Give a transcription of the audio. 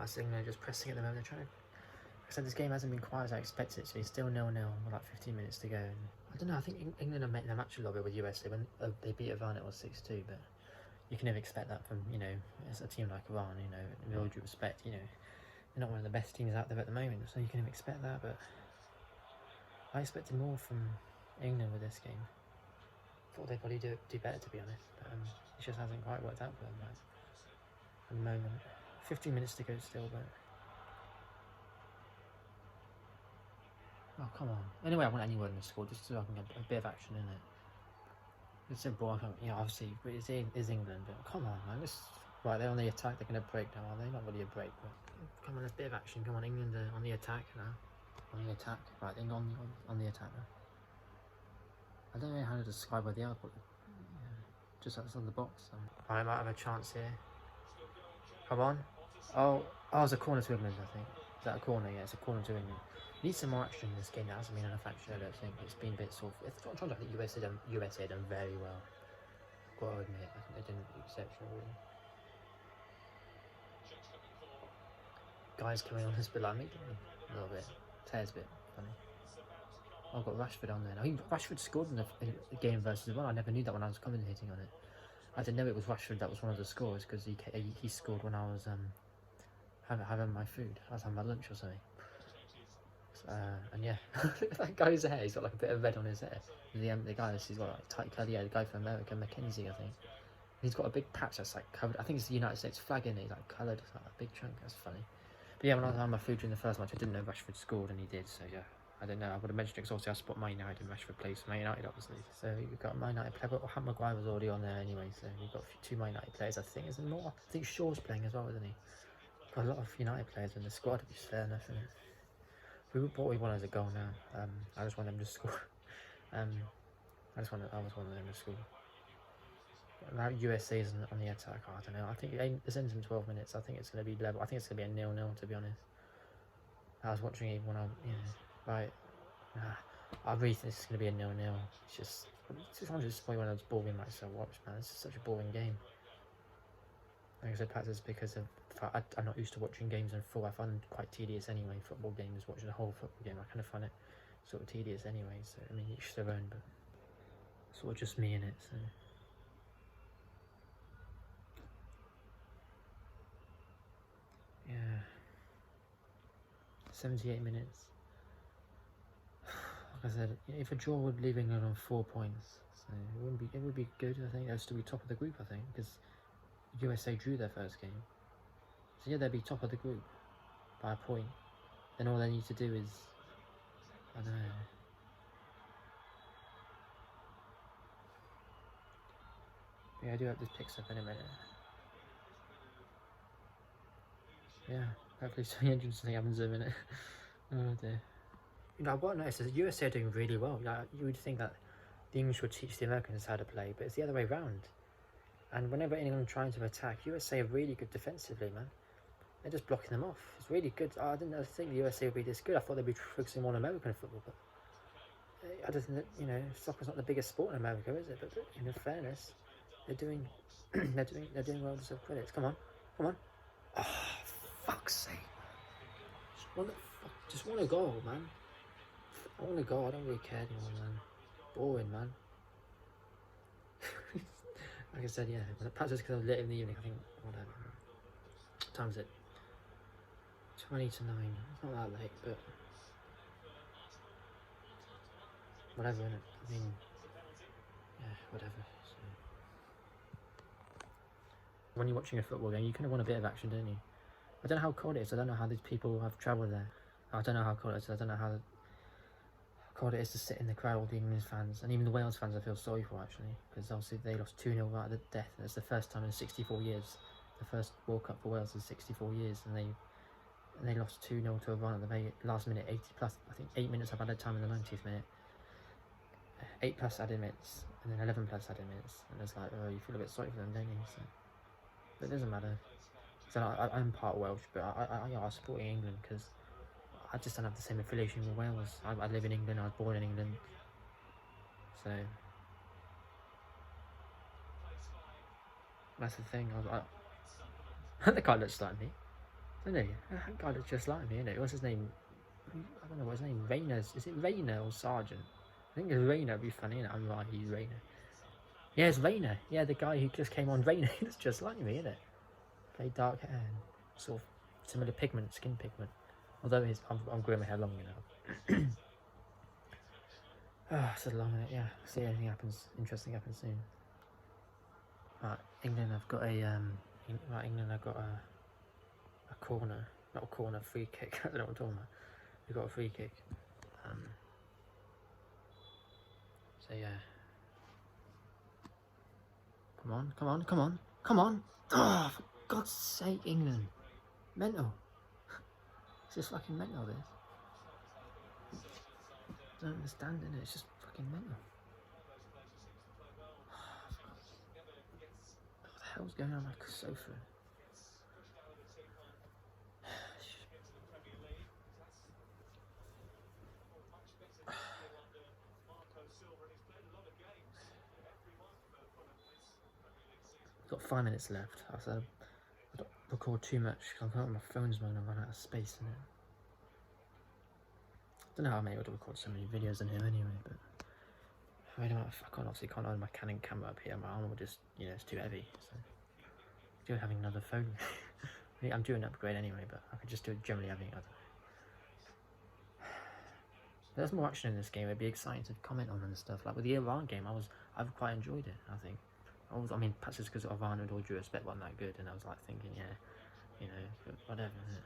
That's England just pressing at the moment. They're trying to. Like I said, this game hasn't been quite as I expected it to be. Still 0-0 with like 15 minutes to go. And I don't know. I think England have made their match a little bit with USA when they beat Iran. It was 6-2, but you can never expect that from as a team like Iran. With all due respect, they're not one of the best teams out there at the moment, so you can never expect that. But I expected more from England with this game. Thought they'd probably do better, to be honest. But it just hasn't quite worked out for them right at the moment. 15 minutes to go still, but. Oh, come on. Anyway, I want anyone to score just so I can get a bit of action in it. It's simple. Obviously, it's England, but come on, man. Right, they're on the attack. They're going to break now, are they? Not really a break, but come on, there's a bit of action. Come on, England on the attack now. On the attack. Right, England on the attack now. I don't know how to describe where they are, but just outside the box. I might have a chance here. Come on. Oh, it's a corner to England, I think. Is that a corner? Yeah, it's a corner to England. Need some more action in this game. That hasn't been enough action, I don't think. It's been a bit sort of. I think USA done very well. Got to admit, I think they did exceptional, really. Guys coming on this bit like me, a little bit. Tears a bit funny. I've got Rashford on there. I think Rashford scored in the game versus Iran. I never knew that when I was commentating on it. I didn't know it was Rashford that was one of the scores because he scored when I was having my food. I was having my lunch or something. And yeah, look at that guy's hair. He's got like a bit of red on his hair. The guy, he's got like tight curly hair. The guy from America, Mackenzie, I think. He's got a big patch that's like covered. I think it's the United States flag in it. He's like coloured, like a big chunk. That's funny. But yeah, when I was having my food during the first match, I didn't know Rashford scored, and he did. So yeah, I don't know. I would have mentioned it because obviously I spot Man United and Rashford plays for Man United, obviously. So you've got Man United player, but Harry Maguire was already on there anyway. So you've got 2 Man United players. I think isn't more. I think Shaw's playing as well, isn't he? Got a lot of United players in the squad, which is fair enough, isn't it? What we want as a goal now. I just want them to score. I was one of them to score. Now USA is on the attack. I don't know. I think this ends in 12 minutes. I think it's going to be level. I think it's going to be a 0-0, to be honest. I was watching it when I really think it's going to be a 0-0. It's just probably one of those boring matches I watch, man. It's such a boring game. Like I said, perhaps it's because of I'm not used to watching games in full. I find them quite tedious anyway. Football games, watching a whole football game, I kind of find it sort of tedious anyway. So I mean, each their own, but sort of just me in it. So yeah, 78 minutes. Like I said, if a draw would leave England on 4 points, so it would be good. I think they'll still be top of the group. I think because USA drew their first game. So yeah, they'll be top of the group by a point. Then all they need to do is, I don't know. Yeah, I do hope this picks up in a minute. Yeah, hopefully something interesting happens in a minute. Oh dear. What I noticed is that USA are doing really well. You would think that the English would teach the Americans how to play, but it's the other way around. And whenever England trying to attack, USA are really good defensively, man. They're just blocking them off. It's really good. I didn't think the USA would be this good. I thought they'd be focusing more on American football, but I just think that soccer's not the biggest sport in America, is it? But in fairness, they're doing well to deserve credits. Come on. Oh, fuck's sake! Just want a goal, man. I want a goal. I don't really care anymore, man. Boring, man. Like I said, yeah. Perhaps it's because I was late in the evening. I think whatever. What time is it? 20 to 9. It's not that late, but whatever, innit? I mean, yeah, whatever. So, when you're watching a football game, you kind of want a bit of action, don't you? I don't know how cold it is. I don't know how these people have travelled there. I don't know how cold it is. I don't know how cold it is to sit in the crowd with the England fans and even the Wales fans. I feel sorry for actually, because obviously they lost 2-0 right at the death. It's the first time in 64 years. The first World Cup for Wales in 64 years, and they lost 2-0 to Iran at the very last minute, 80 plus. I think 8 minutes of added time in the 90th minute. 8 plus added minutes, and then 11 plus added minutes. And it's like, oh, you feel a bit sorry for them, don't you? So, but it doesn't matter. So I'm part Welsh, but I support England because I just don't have the same affiliation with Wales. I live in England. I was born in England, so that's the thing. The guy looks like me. Isn't he? That guy looks just like me, isn't it? What's his name? I don't know what his name. Rayner's. Is it Rayner or Sergeant? I think it's Rayner. It'd be funny, innit? I'm right. He's Rayner. Yeah, it's Rayner. Yeah, the guy who just came on. Rayner. He looks just like me, isn't it? Very dark hair and sort of similar pigment, skin pigment. Although I'm growing my hair long, you know. Oh, so long, innit? Yeah. See if anything happens. Interesting happens soon. Right, England. I've got a England. I've got a corner. Not a corner. Free kick. I don't know what I'm talking about. We've got a free kick. So yeah. Come on, come on, come on, come on! Oh, for God's sake, England. Mental. It's just fucking mental, this. I don't understand it, it's just fucking mental. What the hell's going on my sofa? Got 5 minutes left. I said I don't record too much because I thought my phone's going to run out of space in it. I don't know how I'm able to record so many videos in here anyway, but I can't hold my Canon camera up here. My arm will just, you know, it's too heavy. So I'm doing having another phone. I'm doing an upgrade anyway, but I could just do it generally having other. There's more action in this game. It'd be exciting to comment on and stuff. Like with the Iran game, I've quite enjoyed it. I think. I mean, perhaps it's because Iran had all due respect wasn't that good, and I was like thinking, yeah, you know, but whatever. Isn't it?